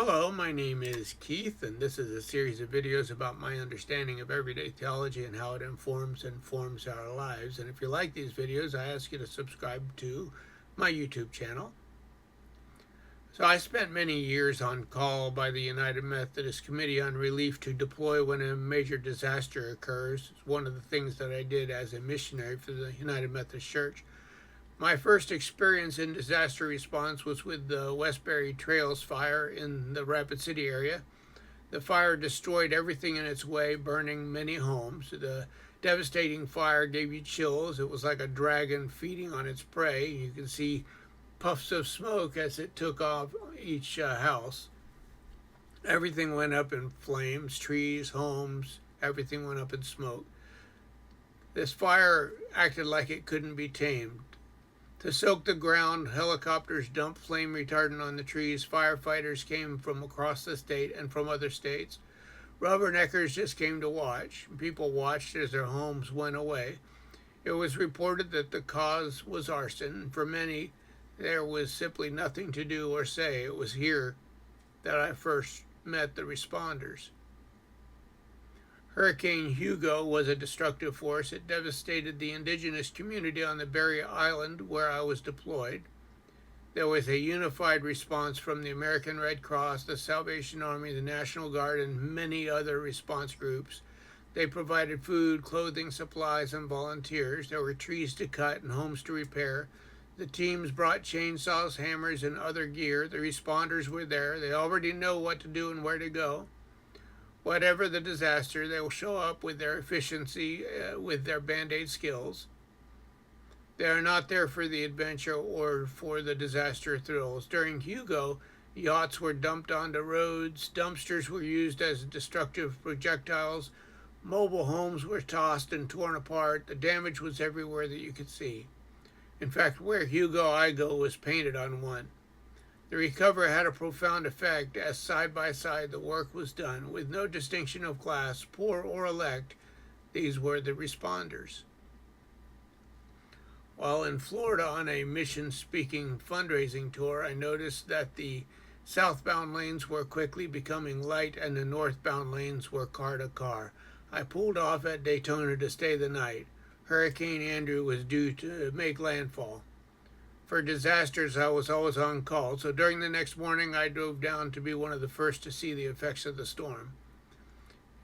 Hello, my name is Keith, and this is a series of videos about my understanding of everyday theology and how it informs and forms our lives. And if you like these videos, I ask you to subscribe to my YouTube channel. So I spent many years on call by the United Methodist Committee on Relief to deploy when a major disaster occurs. It's one of the things that I did as a missionary for the United Methodist Church. My first experience in disaster response was with the Westbury Trails fire in the Rapid City area. The fire destroyed everything in its way, burning many homes. The devastating fire gave you chills. It was like a dragon feeding on its prey. You could see puffs of smoke as it took off each house. Everything went up in flames, trees, homes, everything went up in smoke. This fire acted like it couldn't be tamed. To soak the ground, helicopters dumped flame retardant on the trees. Firefighters came from across the state and from other states. Rubberneckers just came to watch. People watched as their homes went away. It was reported that the cause was arson. For many, there was simply nothing to do or say. It was here that I first met the responders. Hurricane Hugo was a destructive force. It devastated the indigenous community on the Berry Island where I was deployed. There was a unified response from the American Red Cross, the Salvation Army, the National Guard, and many other response groups. They provided food, clothing, supplies, and volunteers. There were trees to cut and homes to repair. The teams brought chainsaws, hammers, and other gear. The responders were there. They already know what to do and where to go. Whatever the disaster, they will show up with their efficiency, with their Band-Aid skills. They are not there for the adventure or for the disaster thrills. During Hugo, yachts were dumped onto roads, dumpsters were used as destructive projectiles, mobile homes were tossed and torn apart. The damage was everywhere that you could see. In fact, where Hugo I Go was painted on one. The recovery had a profound effect as side by side the work was done with no distinction of class, poor or elect. These were the responders. While in Florida on a mission-speaking fundraising tour, I noticed that the southbound lanes were quickly becoming light and the northbound lanes were car to car. I pulled off at Daytona to stay the night. Hurricane Andrew was due to make landfall. For disasters, I was always on call, so during the next morning I drove down to be one of the first to see the effects of the storm.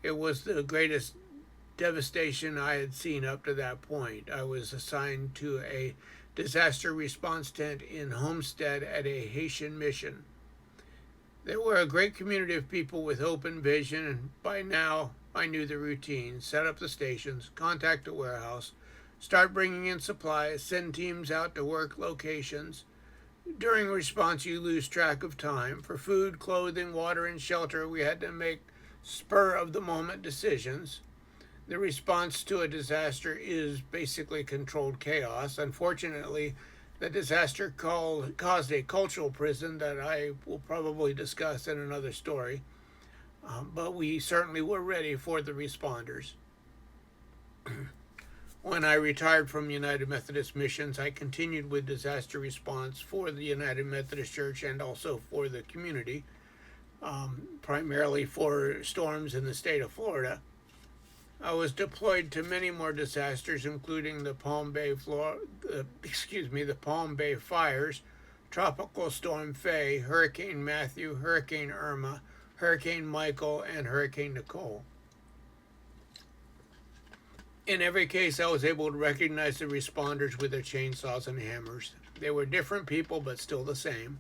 It was the greatest devastation I had seen up to that point. I was assigned to a disaster response tent in Homestead at a Haitian mission. There were a great community of people with open vision, and by now I knew the routine: set up the stations, contact the warehouse, start bringing in supplies, send teams out to work locations. During response, you lose track of time. For food, clothing, water, and shelter, we had to make spur-of-the-moment decisions. The response to a disaster is basically controlled chaos. Unfortunately, the disaster caused a cultural prison that I will probably discuss in another story. But we certainly were ready for the responders. When I retired from United Methodist Missions, I continued with disaster response for the United Methodist Church and also for the community, primarily for storms in the state of Florida. I was deployed to many more disasters, including the Palm Bay fires, Tropical Storm Faye, Hurricane Matthew, Hurricane Irma, Hurricane Michael, and Hurricane Nicole. In every case, I was able to recognize the responders with their chainsaws and hammers. They were different people, but still the same.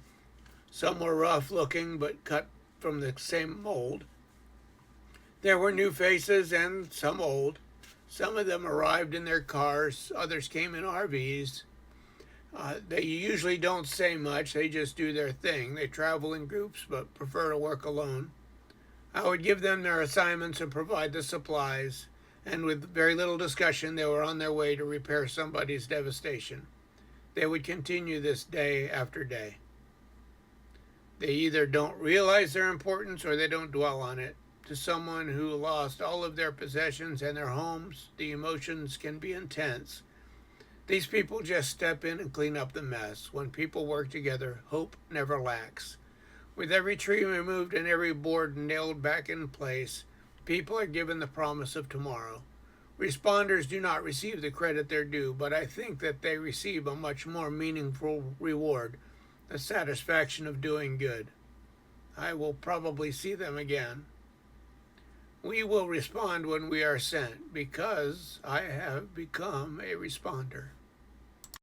Some were rough looking, but cut from the same mold. There were new faces and some old. Some of them arrived in their cars, others came in RVs. They usually don't say much, they just do their thing. They travel in groups, but prefer to work alone. I would give them their assignments and provide the supplies, and with very little discussion, they were on their way to repair somebody's devastation. They would continue this day after day. They either don't realize their importance or they don't dwell on it. To someone who lost all of their possessions and their homes, the emotions can be intense. These people just step in and clean up the mess. When people work together, hope never lacks. With every tree removed and every board nailed back in place, people are given the promise of tomorrow. Responders do not receive the credit they're due, but I think that they receive a much more meaningful reward, the satisfaction of doing good. I will probably see them again. We will respond when we are sent, because I have become a responder.